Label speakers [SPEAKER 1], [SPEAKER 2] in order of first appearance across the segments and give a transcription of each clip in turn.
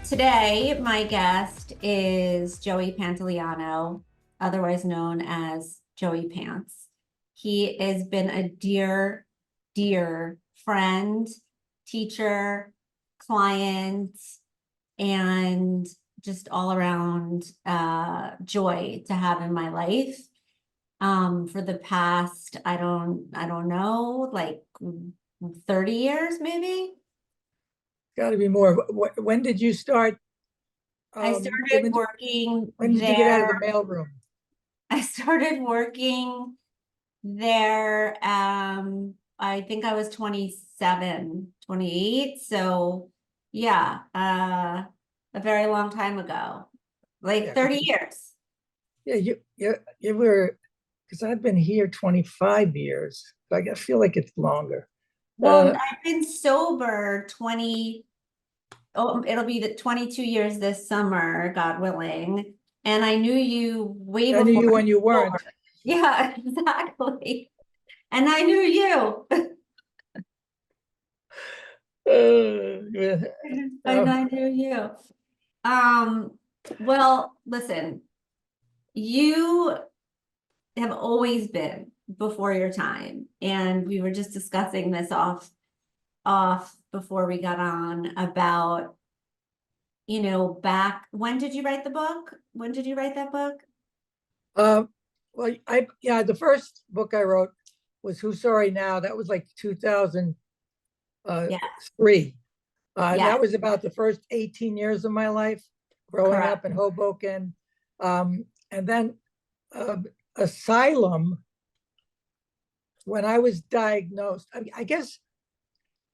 [SPEAKER 1] Today, my guest is Joey Pantoliano, otherwise known as Joey Pants. He has been a dear friend, teacher, client, and just all around joy to have in my life. For the past, I don't know, like 30 years maybe.
[SPEAKER 2] Got to be more. When did you start
[SPEAKER 1] I started
[SPEAKER 2] giving?
[SPEAKER 1] working
[SPEAKER 2] When did you get out of the
[SPEAKER 1] there.
[SPEAKER 2] mailroom?
[SPEAKER 1] I started working there. I think I was 27, 28. So yeah, a very long time ago, like
[SPEAKER 2] Yeah,
[SPEAKER 1] 30 years.
[SPEAKER 2] yeah. You were, because I've been here 25 years. I feel like it's longer.
[SPEAKER 1] Well,
[SPEAKER 2] Uh,
[SPEAKER 1] I've been sober 20, oh, it'll be the 22 years this summer, God willing. And I knew you way
[SPEAKER 2] I knew
[SPEAKER 1] before
[SPEAKER 2] you
[SPEAKER 1] you
[SPEAKER 2] when you
[SPEAKER 1] were
[SPEAKER 2] weren't.
[SPEAKER 1] sober. Yeah, exactly. And I knew you.
[SPEAKER 2] Yeah.
[SPEAKER 1] And I knew you. Um, well, listen, you have always been before your time. And we were just discussing this off before we got on about, back when did you write the book? When did you write that book?
[SPEAKER 2] Uh, well, yeah, the first book I wrote was Who's Sorry Now. That was like 2003.
[SPEAKER 1] Yeah,
[SPEAKER 2] That
[SPEAKER 1] yeah,
[SPEAKER 2] was about the first 18 years of my life, growing
[SPEAKER 1] correct.
[SPEAKER 2] up in Hoboken. And then uh, Asylum, when I was diagnosed, I guess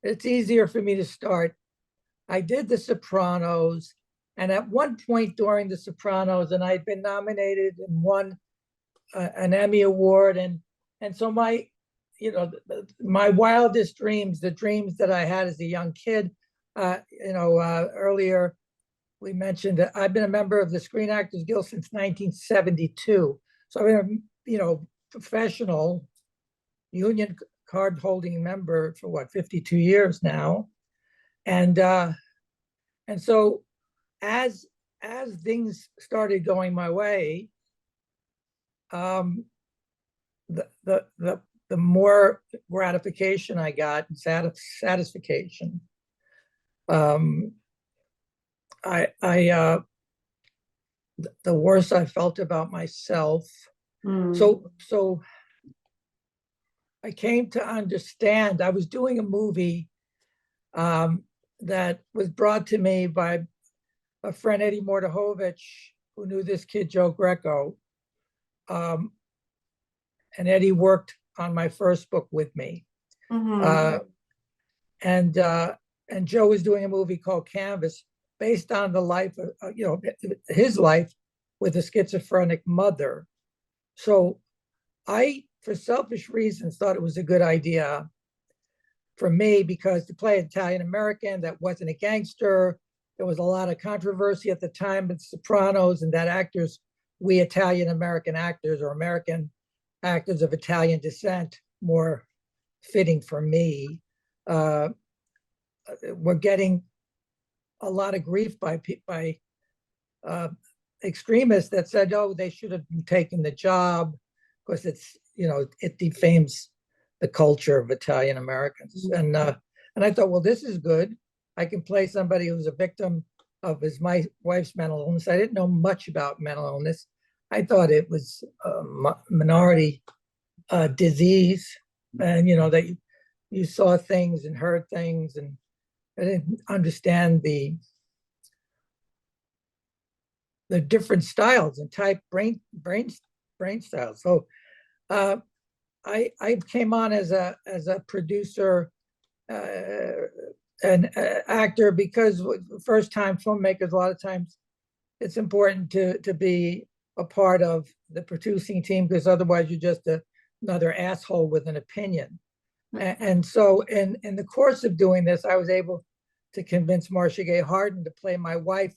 [SPEAKER 2] it's easier for me to start. I did The Sopranos, and at one point during The Sopranos, and I'd been nominated and won an Emmy award, and so my wildest dreams, the dreams that I had as a young kid, earlier we mentioned that I've been a member of the Screen Actors Guild since 1972. So I've been professional union card holding member for 52 years now. And so as things started going my way, um, the more gratification I got and satisfaction. Um, I the worse I felt about myself.
[SPEAKER 1] Mm.
[SPEAKER 2] So I came to understand. I was doing a movie um, that was brought to me by a friend, Eddie Mordahovich, who knew this kid Joe Greco, um, and Eddie worked on my first book with me.
[SPEAKER 1] Hmm.
[SPEAKER 2] Uh, and and Joe was doing a movie called Canvas, based on the life of his life with a schizophrenic mother. So I, for selfish reasons, thought it was a good idea for me, because to play Italian American that wasn't a gangster, there was a lot of controversy at the time with Sopranos, and that actors, we Italian American actors or American actors of Italian descent, more fitting for me, uh, were getting a lot of grief by uh, extremists that said, "Oh, they should have been taking the job because it defames the culture of Italian Americans." And I thought, well, this is good. I can play somebody who's a victim of my wife's mental illness. I didn't know much about mental illness. I thought it was a minority disease, and that you saw things and heard things, and I didn't understand the different styles and type brain styles. So uh, I came on as a producer uh, and actor, because first time filmmakers, a lot of times it's important to be a part of the producing team, because otherwise you're just another asshole with an opinion. And so in the course of doing this, I was able to convince Marcia Gay Harden to play my wife,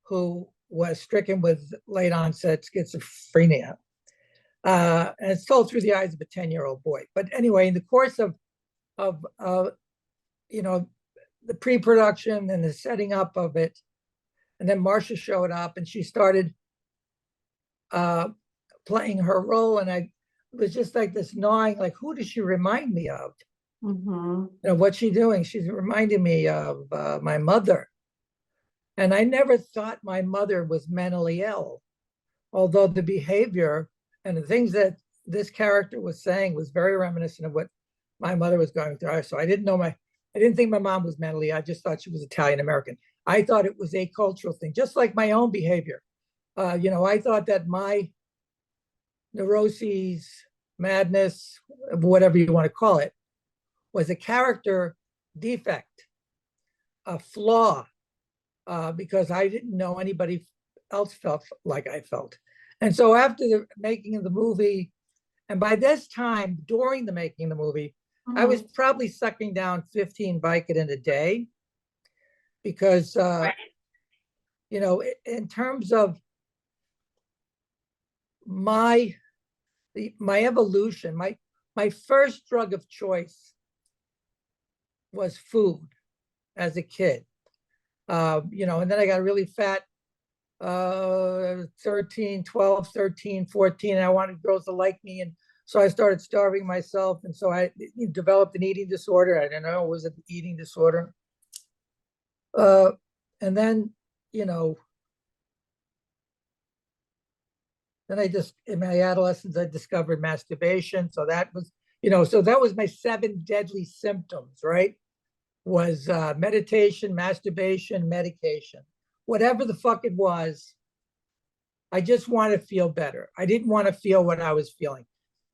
[SPEAKER 2] who was stricken with late onset schizophrenia. And it's told through the eyes of a 10-year-old boy. But anyway, in the course of you know, the pre-production and the setting up of it, And then Marcia showed up and she started playing her role. And I was just like this gnawing, like, who does she remind me of?
[SPEAKER 1] Mm-hmm.
[SPEAKER 2] What's she doing? She's reminding me of my mother. And I never thought my mother was mentally ill, although the behavior and the things that this character was saying was very reminiscent of what my mother was going through. So I didn't think my mom was mentally. I just thought she was Italian American. I thought it was a cultural thing, just like my own behavior. I thought that my neuroses, madness, whatever you want to call it, was a character defect, a flaw, because I didn't know anybody else felt like I felt. And so after the making of the movie, and by this time, during the making of the movie, I was probably sucking down 15 Vicodin a day because, in terms of my evolution, my first drug of choice was food as a kid. And then I got really fat, 13, 12, 13, 14, and I wanted girls to like me. And so I started starving myself. And so I developed an eating disorder. I didn't know it was an eating disorder. And then, then in my adolescence, I discovered masturbation. So that was, my 7 deadly symptoms, right? Was meditation, masturbation, medication, whatever the fuck it was. I just want to feel better. I didn't want to feel what I was feeling.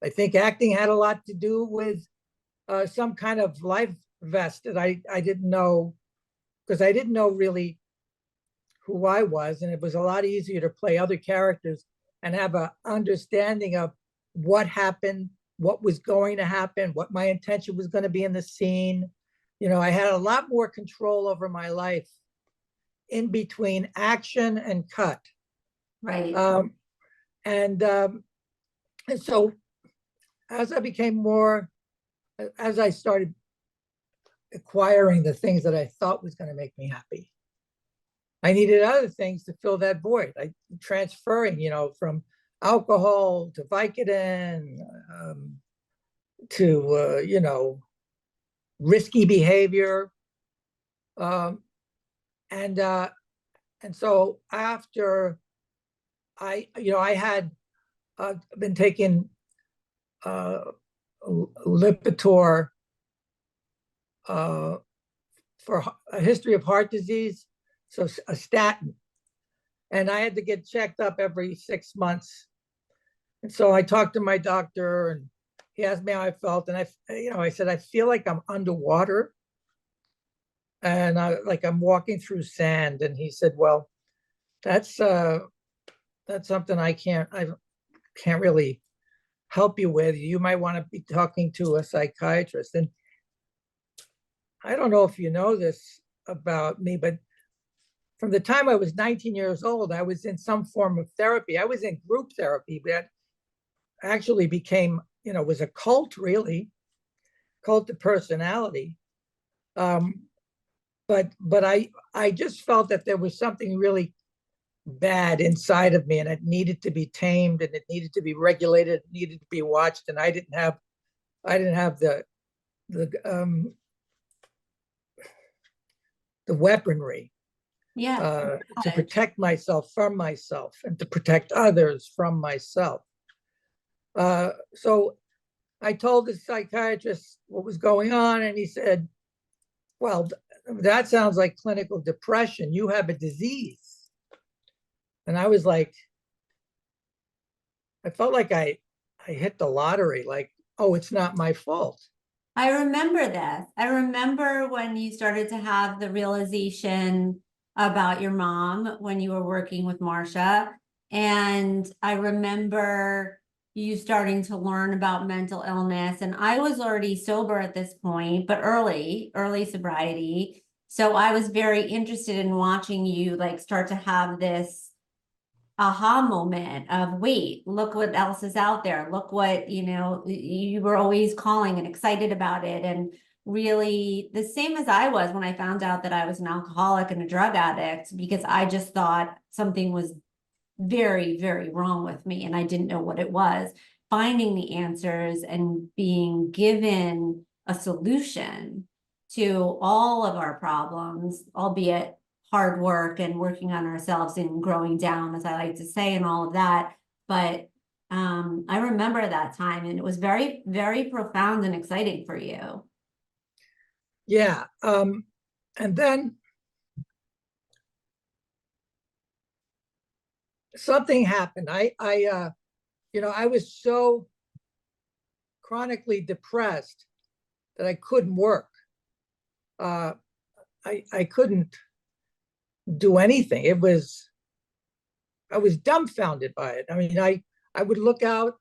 [SPEAKER 2] I think acting had a lot to do with some kind of life vest that I didn't know, because I didn't know really who I was. And it was a lot easier to play other characters and have an understanding of what happened, what was going to happen, what my intention was going to be in the scene. I had a lot more control over my life in between action and cut.
[SPEAKER 1] Right.
[SPEAKER 2] And so as I started acquiring the things that I thought was going to make me happy, I needed other things to fill that void. Transferring, from alcohol to Vicodin, to, risky behavior. And so after I had been taking Lipitor for a history of heart disease, so a statin, and I had to get checked up every 6 months. And so I talked to my doctor, and he asked me how I felt, and I said, I feel like I'm underwater, and like I'm walking through sand. And he said, well, that's something I can't really help you with. You might want to be talking to a psychiatrist. And I don't know if you know this about me, but from the time I was 19 years old, I was in some form of therapy. I was in group therapy, but actually became, was a cult, really, cult of personality. But I just felt that there was something really bad inside of me, and it needed to be tamed, and it needed to be regulated, it needed to be watched. And I didn't have the weaponry to protect myself from myself and to protect others from myself. So I told the psychiatrist what was going on, and he said, well, that sounds like clinical depression. You have a disease. And I was like, I felt like I hit the lottery, like, oh, it's not my fault.
[SPEAKER 1] I remember this. I remember when you started to have the realization about your mom when you were working with Marcia. And I remember you starting to learn about mental illness. And I was already sober at this point, but early sobriety. So I was very interested in watching you like start to have this aha moment of, wait, look what else is out there. Look what, you were always calling and excited about it. And really the same as I was when I found out that I was an alcoholic and a drug addict, because I just thought something was very, very wrong with me and I didn't know what it was. Finding the answers and being given a solution to all of our problems, albeit hard work and working on ourselves and growing down, as I like to say, and all of that. But I remember that time and it was very, very profound and exciting for you.
[SPEAKER 2] Yeah. And then something happened. I was so chronically depressed that I couldn't work. I couldn't do anything. I was dumbfounded by it. I mean, I would look out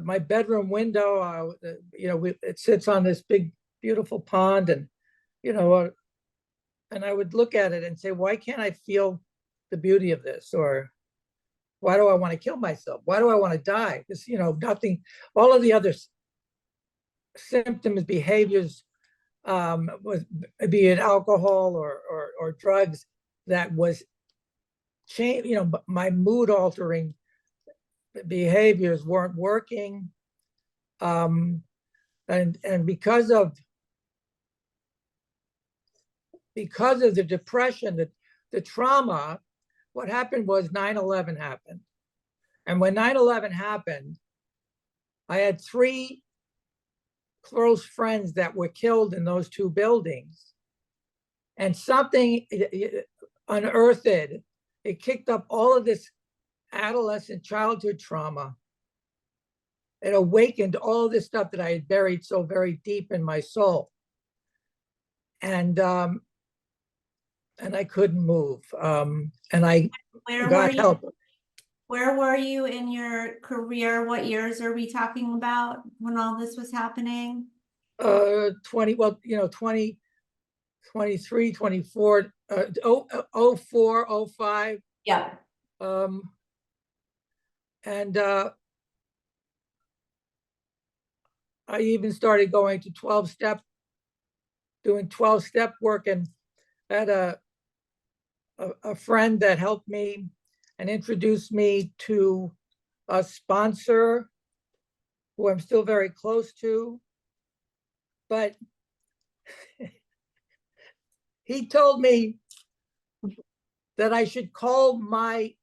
[SPEAKER 2] my bedroom window. It sits on this big, beautiful pond, and and I would look at it and say, why can't I feel the beauty of this? Or why do I want to kill myself? Why do I want to die? Because nothing. All of the other symptoms, behaviors, was be it alcohol or drugs, that was change. My mood altering behaviors weren't working, and because of the depression, the trauma, what happened was 9/11 happened. And when 9/11 happened, I had 3 close friends that were killed in those 2 buildings. And something unearthed it. It kicked up all of this adolescent childhood trauma. It awakened all this stuff that I had buried so very deep in my soul. And I couldn't move. And I
[SPEAKER 1] Where were
[SPEAKER 2] got
[SPEAKER 1] you?
[SPEAKER 2] help.
[SPEAKER 1] Where were you in your career? What years are we talking about when all this was happening?
[SPEAKER 2] 20, well, 20, 23, 24, 04, 05.
[SPEAKER 1] Yeah.
[SPEAKER 2] And I even started going to 12-step, doing 12-step work, and had a friend that helped me and introduced me to a sponsor who I'm still very close to. But he told me that I should call my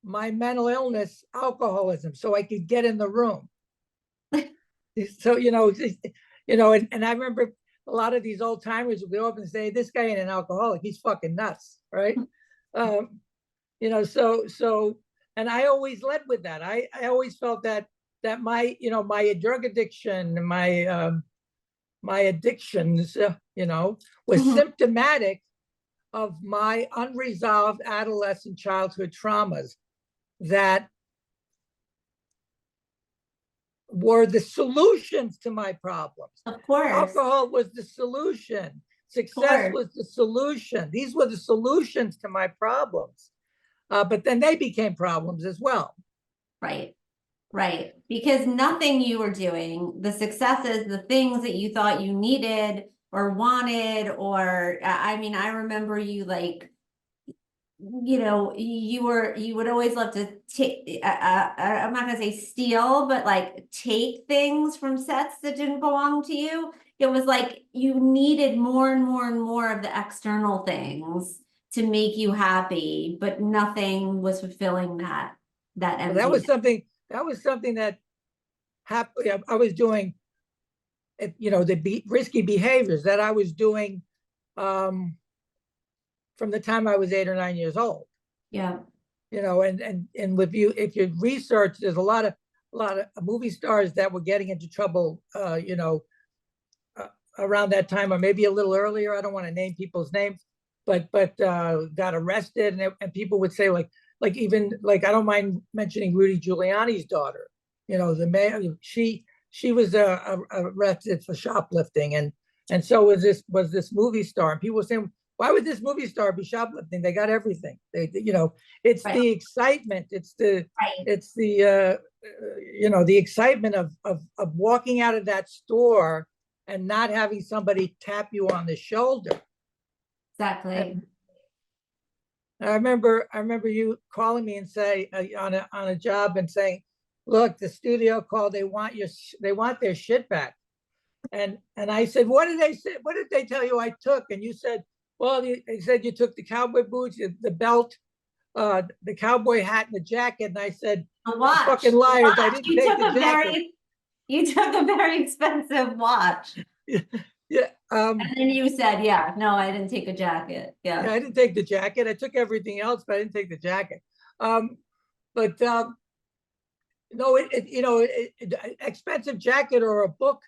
[SPEAKER 2] mental illness alcoholism so I could get in the room. So, and I remember a lot of these old timers would go up and say, this guy ain't an alcoholic, he's fucking nuts, right? So, and I always led with that. I always felt that my drug addiction, my addictions, was symptomatic of my unresolved adolescent childhood traumas that were the solutions to my problems.
[SPEAKER 1] Of course.
[SPEAKER 2] Alcohol was the solution. Success was the solution. These were the solutions to my problems. But then they became problems as well.
[SPEAKER 1] Right. Right. Because nothing you were doing, the successes, the things that you thought you needed or wanted, or I mean, I remember you like, you would always love to take, I'm not gonna say steal, but like take things from sets that didn't belong to you. It was like you needed more and more and more of the external things to make you happy, but nothing was fulfilling that
[SPEAKER 2] Well,
[SPEAKER 1] emptiness.
[SPEAKER 2] that was something that happened. I was doing, the risky behaviors that I was doing from the time I was 8 or 9 years old.
[SPEAKER 1] Yeah.
[SPEAKER 2] And with you, if you research, there's a lot of movie stars that were getting into trouble, around that time, or maybe a little earlier. I don't want to name people's names, but got arrested, and people would say like even like, I don't mind mentioning Rudy Giuliani's daughter. The mayor, she was arrested for shoplifting, and so was this movie star. And people were saying, why would this movie star be shoplifting? They got everything. It's
[SPEAKER 1] Right.
[SPEAKER 2] the excitement. It's the the excitement of walking out of that store and not having somebody tap you on the shoulder.
[SPEAKER 1] Exactly.
[SPEAKER 2] And I remember you calling me and say on a job and saying, "Look, the studio called. They want their shit back." And I said, "What did they say? What did they tell you I took?" And you said, "Well, they said you took the cowboy boots, the belt, the cowboy hat, and the jacket." And I said,
[SPEAKER 1] A watch.
[SPEAKER 2] "Fucking liars! I
[SPEAKER 1] Watch.
[SPEAKER 2] didn't
[SPEAKER 1] You
[SPEAKER 2] take
[SPEAKER 1] took
[SPEAKER 2] the
[SPEAKER 1] a
[SPEAKER 2] jacket."
[SPEAKER 1] very expensive watch.
[SPEAKER 2] Yeah,
[SPEAKER 1] And then you said, yeah, no, I didn't take a jacket.
[SPEAKER 2] yeah,
[SPEAKER 1] Yeah.
[SPEAKER 2] I didn't take the jacket. I took everything else, but I didn't take the jacket. But no, expensive jacket or a book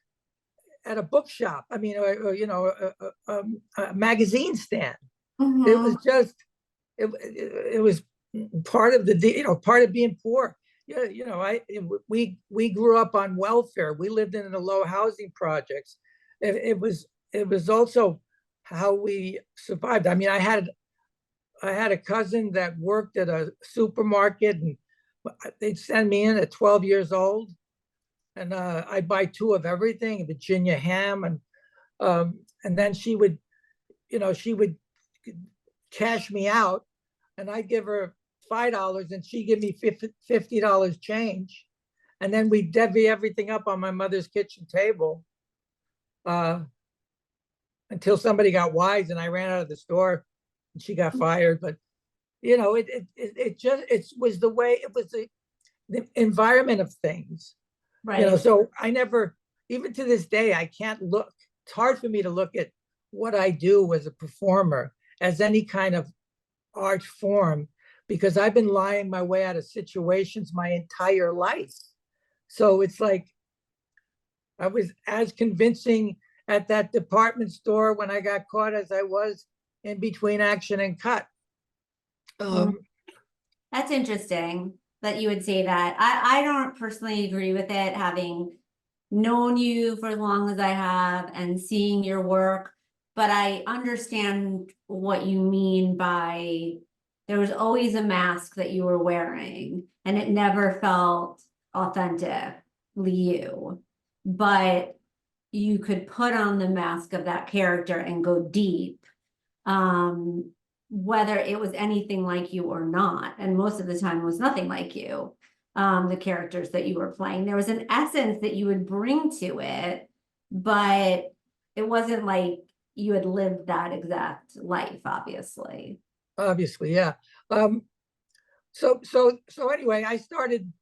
[SPEAKER 2] at a bookshop. I mean, a magazine stand. It was
[SPEAKER 1] Mhm.
[SPEAKER 2] just, it was part of part of being poor. Yeah, we grew up on welfare. We lived in the low housing projects. It was also how we survived. I mean, I had a cousin that worked at a supermarket, and they'd send me in at 12 years old, and I'd buy two of everything, Virginia ham, and then she would cash me out, and I'd give her $5, and she'd give me $50 change, and then we'd divvy everything up on my mother's kitchen table uh, until somebody got wise, and I ran out of the store, and she got fired. But it was the way it was the environment of things.
[SPEAKER 1] Right.
[SPEAKER 2] So I never, even to this day, I can't look. It's hard for me to look at what I do as a performer as any kind of art form, because I've been lying my way out of situations my entire life. So it's like I was as convincing at that department store when I got caught as I was in between action and cut.
[SPEAKER 1] Mm.
[SPEAKER 2] Um,
[SPEAKER 1] That's interesting that you would say that. I don't personally agree with it, having known you for as long as I have and seeing your work, but I understand what you mean by there was always a mask that you were wearing and it never felt authentically you. But you could put on the mask of that character and go deep. Whether it was anything like you or not. And most of the time it was nothing like you. The characters that you were playing. There was an essence that you would bring to it, but it wasn't like you had lived that exact life, obviously.
[SPEAKER 2] Obviously, yeah. Um, so anyway, I started.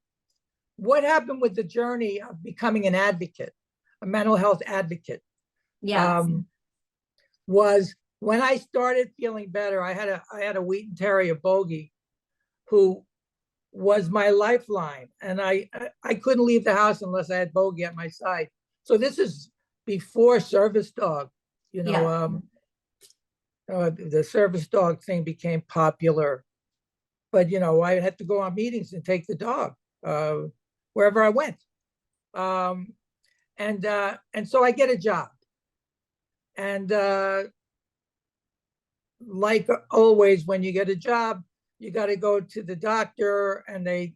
[SPEAKER 2] What happened with the journey of becoming an advocate, a mental health advocate,
[SPEAKER 1] Yes.
[SPEAKER 2] um, was when I started feeling better. I had a Wheaten Terrier Bogey who was my lifeline, and I couldn't leave the house unless I had Bogey at my side. So this is before service dog. You know,
[SPEAKER 1] Yeah.
[SPEAKER 2] um, the service dog thing became popular, but I had to go on meetings and take the dog uh, wherever I went. Um, and so I get a job, and like always, when you get a job, you got to go to the doctor, and they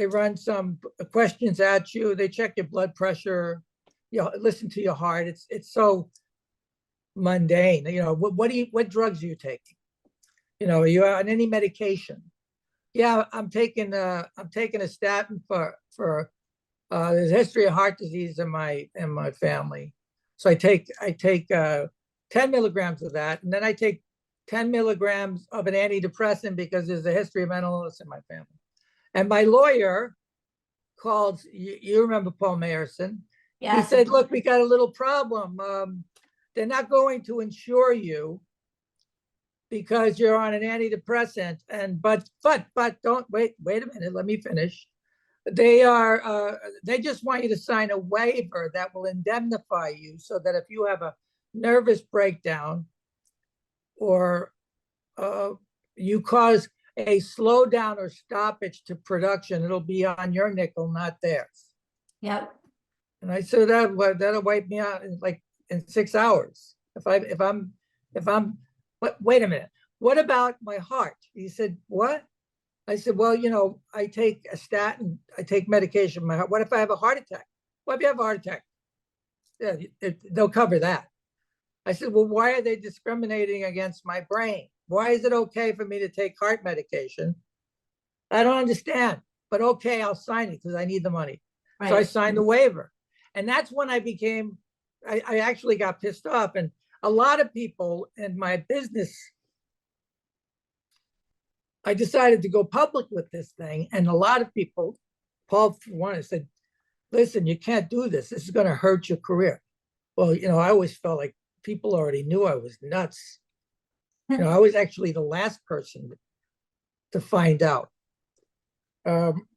[SPEAKER 2] run some questions at you. They check your blood pressure, listen to your heart. It's so mundane. What drugs are you taking? Are you on any medication? Yeah, I'm taking a statin for there's a history of heart disease in my family. So I take 10 milligrams of that, and then I take 10 milligrams of an antidepressant because there's a history of mental illness in my family. And my lawyer called, you remember Paul Mayerson. He
[SPEAKER 1] Yes.
[SPEAKER 2] said, "Look, we got a little problem. They're not going to insure you because you're on an antidepressant. And but don't wait a minute. Let me finish. They just want you to sign a waiver that will indemnify you, so that if you have a nervous breakdown or you cause a slowdown or stoppage to production, it'll be on your nickel, not theirs."
[SPEAKER 1] Yep.
[SPEAKER 2] And I said, that'll wipe me out in 6 hours. If I'm wait a minute, what about my heart? He said, what? I said, well, I take a statin, I take medication. What if I have a heart attack? What if you have a heart attack? Yeah, they'll cover that. I said, well, why are they discriminating against my brain? Why is it okay for me to take heart medication? I don't understand, but okay, I'll sign it because I need the money. So I
[SPEAKER 1] Right.
[SPEAKER 2] signed the waiver. And that's when I actually got pissed off. And a lot of people in my business, I decided to go public with this thing. And a lot of people, Paul, for one, said, listen, you can't do this. This is going to hurt your career. Well, I always felt like people already knew I was nuts. I was actually the last person to find out. Um,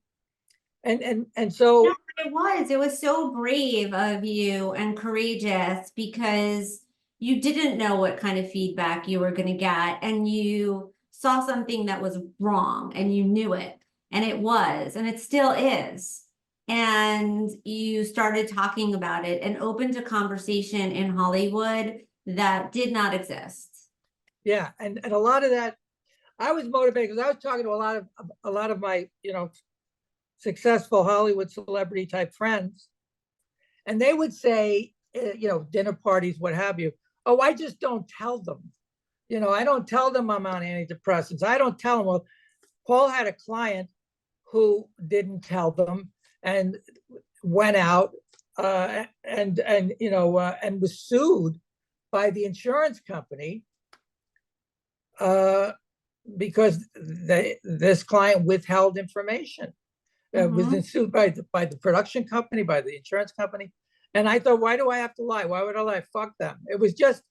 [SPEAKER 2] and
[SPEAKER 1] No,
[SPEAKER 2] so,
[SPEAKER 1] it was so brave of you and courageous because you didn't know what kind of feedback you were going to get and you saw something that was wrong and you knew it and it was and it still is. And you started talking about it and opened a conversation in Hollywood that did not exist.
[SPEAKER 2] yeah, and a lot of that, I was motivated because I was talking to a lot of my, successful Hollywood celebrity type friends, and they would say, dinner parties, what have you. Oh, I just don't tell them. I don't tell them I'm on antidepressants. I don't tell them. Well, Paul had a client who didn't tell them and went out and was sued by the insurance company because this client withheld information. Was
[SPEAKER 1] Mhm.
[SPEAKER 2] sued by the production company, by the insurance company. And I thought, why do I have to lie? Why would I lie? Fuck them. It was just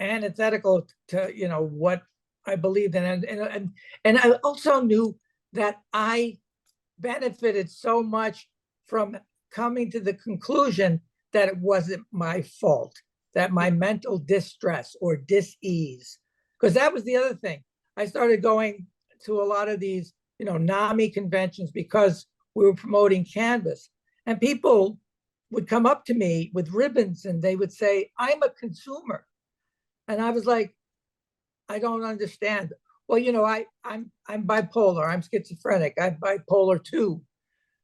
[SPEAKER 2] antithetical to what I believed in, and I also knew that I benefited so much from coming to the conclusion that it wasn't my fault, that my mental distress or dis-ease, because that was the other thing. I started going to a lot of these, NAMI conventions because we were promoting Canvas, and people would come up to me with ribbons and they would say, I'm a consumer. And I was like, I don't understand. Well, I'm bipolar, I'm schizophrenic, I'm bipolar too.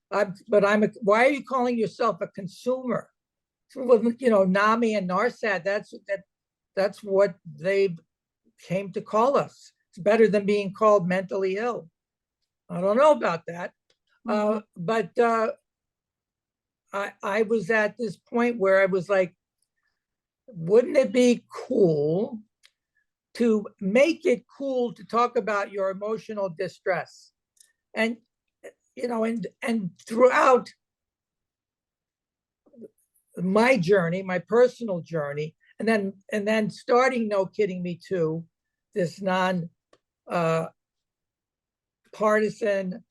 [SPEAKER 2] Why are you calling yourself a consumer? Well, NAMI and NARSAD, that's what they came to call us. It's better than being called mentally ill. I don't know about that.
[SPEAKER 1] Mhm.
[SPEAKER 2] But I was at this point where I was like, wouldn't it be cool to make it cool to talk about your emotional distress? And and throughout my journey, my personal journey, and then starting No Kidding Me Too, this non partisan,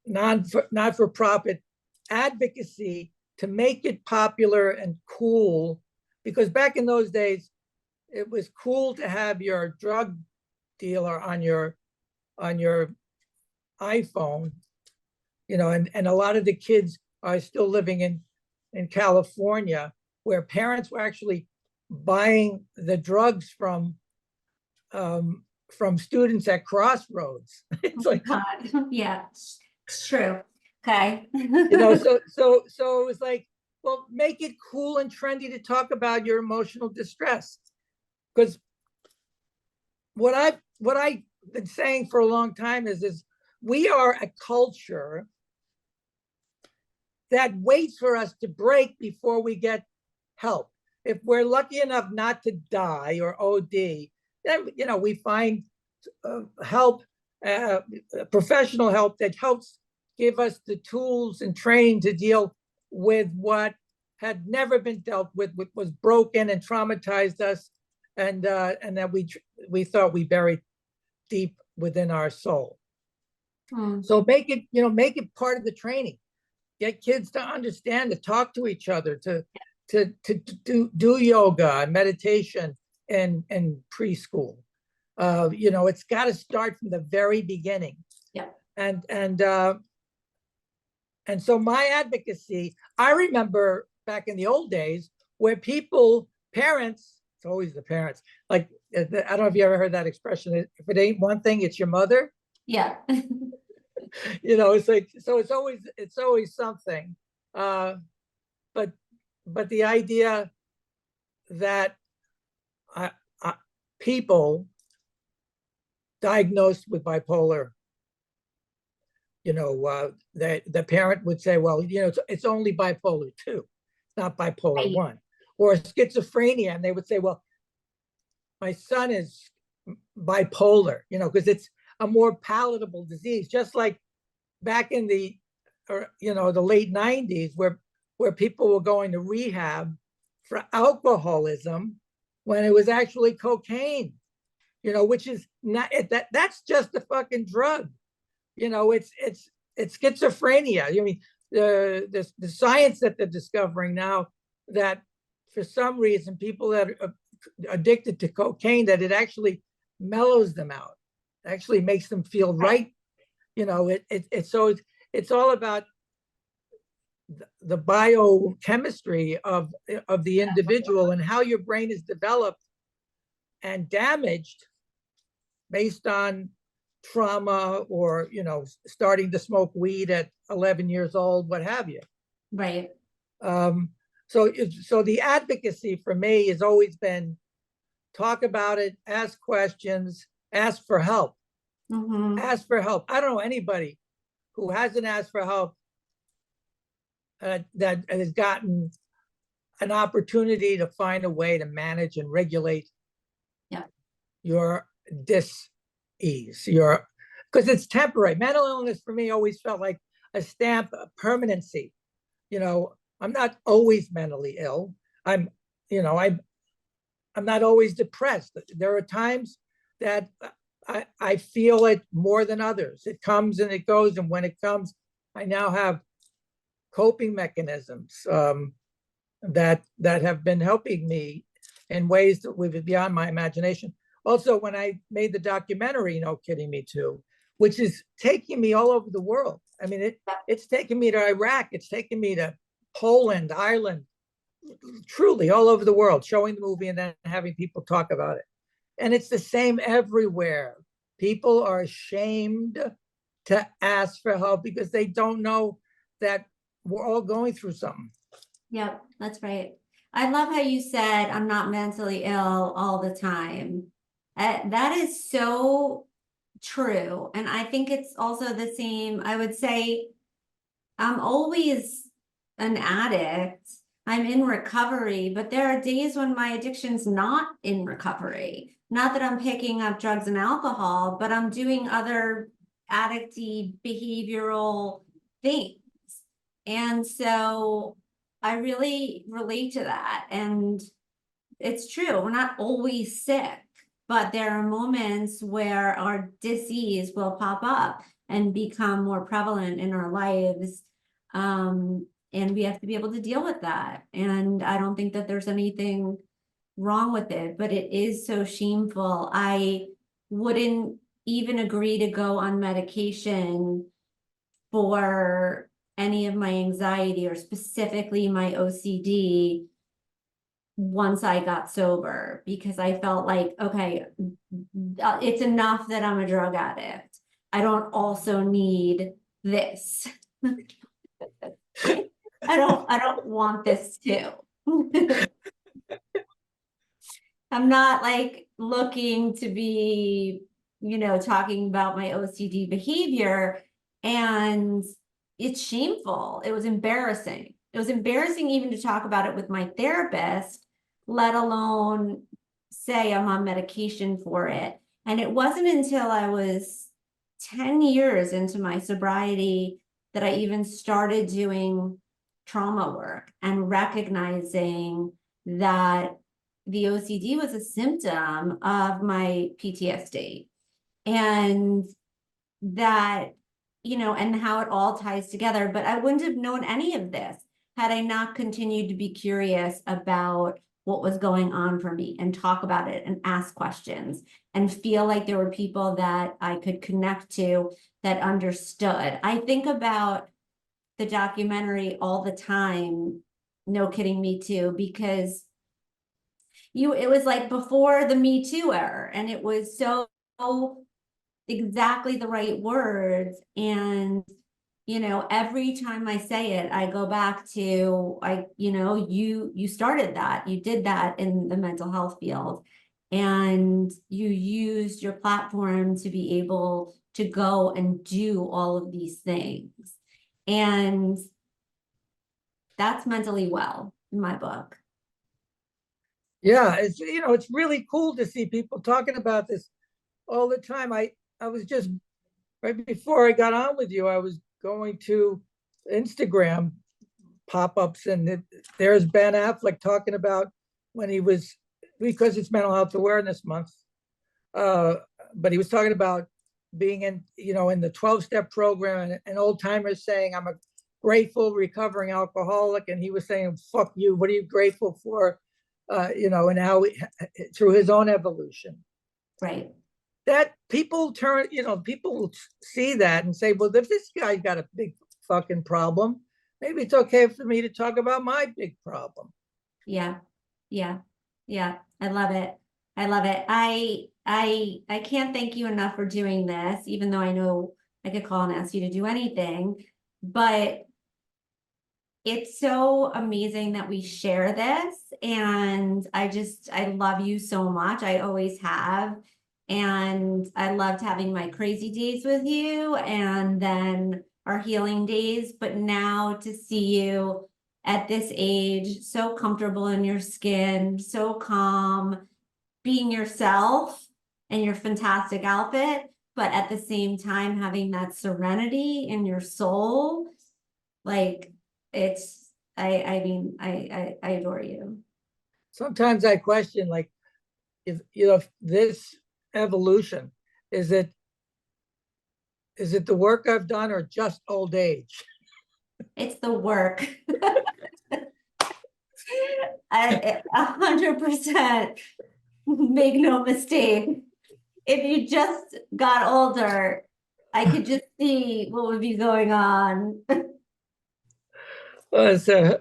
[SPEAKER 2] not for profit advocacy to make it popular and cool, because back in those days it was cool to have your drug dealer on your iPhone, and a lot of the kids are still living in California, where parents were actually buying the drugs from students at Crossroads. It's like,
[SPEAKER 1] God. Yeah, it's true. Okay.
[SPEAKER 2] so it was like, well, make it cool and trendy to talk about your emotional distress, because what I've been saying for a long time is we are a culture that waits for us to break before we get help. If we're lucky enough not to die or OD, then we find help, professional help that helps give us the tools and training to deal with what had never been dealt with, what was broken and traumatized us, and that we thought we buried deep within our soul.
[SPEAKER 1] Hmm.
[SPEAKER 2] So make it part of the training. Get kids to understand, to talk to each other, to do yoga and meditation in preschool. It's got to start from the very beginning.
[SPEAKER 1] Yeah.
[SPEAKER 2] And so my advocacy, I remember back in the old days where parents, it's always the parents, like, I don't know if you ever heard that expression, if it ain't one thing, it's your mother.
[SPEAKER 1] Yeah.
[SPEAKER 2] It's like, so it's always something. but the idea that uh, uh, people diagnosed with bipolar, that the parent would say, well, it's only bipolar 2, it's not bipolar
[SPEAKER 1] Right.
[SPEAKER 2] 1, or schizophrenia, and they would say, well, my son is bipolar, because it's a more palatable disease, just like back in the late 90s, where people were going to rehab for alcoholism when it was actually cocaine, which is not that's just a fucking drug. It's schizophrenia. I mean, the science that they're discovering now, that for some reason people that are addicted to cocaine, that it actually mellows them out, actually makes them feel right. It's all about the biochemistry of the individual and how your brain is developed and damaged based on trauma, or starting to smoke weed at 11 years old, what have you.
[SPEAKER 1] Right.
[SPEAKER 2] So the advocacy for me has always been talk about it, ask questions, ask for help. Ask for help. I don't know anybody who hasn't asked for help that has gotten an opportunity to find a way to manage and regulate your dis-ease, because it's temporary. Mental illness for me always felt like a stamp of permanency. I'm not always mentally ill. I'm not always depressed. There are times that I feel it more than others. It comes and it goes, and when it comes, I now have coping mechanisms that have been helping me in ways that were beyond my imagination. Also, when I made the documentary, No Kidding Me Too, which is taking me all over the world. I mean, it's taken me to Iraq, it's taken me to Poland, Ireland, truly all over the world, showing the movie and then having people talk about it. And it's the same everywhere. People are ashamed to ask for help because they don't know that we're all going through something.
[SPEAKER 1] Yep, that's right. I love how you said I'm not mentally ill all the time. That is so true. And I think it's also the same. I would say I'm always an addict. I'm in recovery, but there are days when my addiction's not in recovery. Not that I'm picking up drugs and alcohol, but I'm doing other addicty behavioral things. And so I really relate to that. And it's true, we're not always sick, but there are moments where our disease will pop up and become more prevalent in our lives. And we have to be able to deal with that. And I don't think that there's anything wrong with it, but it is so shameful. I wouldn't even agree to go on medication for any of my anxiety or specifically my OCD once I got sober, because I felt like, okay, it's enough that I'm a drug addict. I don't also need this. I don't want this too. I'm not like looking to be, talking about my OCD behavior, and it's shameful. It was embarrassing. It was embarrassing even to talk about it with my therapist, let alone say I'm on medication for it. And it wasn't until I was 10 years into my sobriety that I even started doing trauma work and recognizing that the OCD was a symptom of my PTSD, and that, and how it all ties together. But I wouldn't have known any of this had I not continued to be curious about what was going on for me and talk about it and ask questions and feel like there were people that I could connect to that understood. I think about the documentary all the time, No Kidding Me Too, because it was like before the Me Too era, and it was so exactly the right words. And you know, every time I say it, I go back to, you know, you started that, you did that in the mental health field, and you used your platform to be able to go and do all of these things. And that's mentally well in my book.
[SPEAKER 2] Yeah, it's, it's really cool to see people talking about this all the time. I was just, right before I got on with you, I was going to Instagram pop-ups, and there's Ben Affleck talking about when he was, because it's Mental Health Awareness Month, uh, but he was talking about being in, in the 12-step program, and old timers saying, I'm a grateful recovering alcoholic. And he was saying, fuck you, what are you grateful for? And how through his own evolution.
[SPEAKER 1] Right.
[SPEAKER 2] That people turn, people see that and say, well, if this guy got a big fucking problem, maybe it's okay for me to talk about my big problem.
[SPEAKER 1] Yeah. Yeah. Yeah. I love it. I love it. I can't thank you enough for doing this, even though I know I could call and ask you to do anything, but it's so amazing that we share this. And I love you so much. I always have. And I loved having my crazy days with you and then our healing days. But now to see you at this age, so comfortable in your skin, so calm, being yourself and your fantastic outfit, but at the same time having that serenity in your soul, like it's I mean I adore you.
[SPEAKER 2] Sometimes I question, like, if if this evolution, is it the work I've done or just old age?
[SPEAKER 1] It's the work. 100%. Make no mistake. If you just got older, I could just see what would be going on.
[SPEAKER 2] So,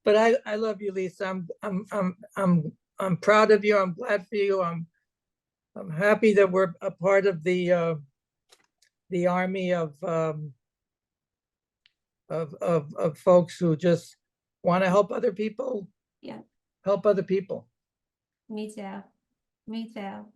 [SPEAKER 2] but I love you, Lisa. I'm proud of you. I'm glad for you. I'm happy that we're a part of the army of folks who just want to help other people,
[SPEAKER 1] Yeah,
[SPEAKER 2] help other people.
[SPEAKER 1] me too. Me too.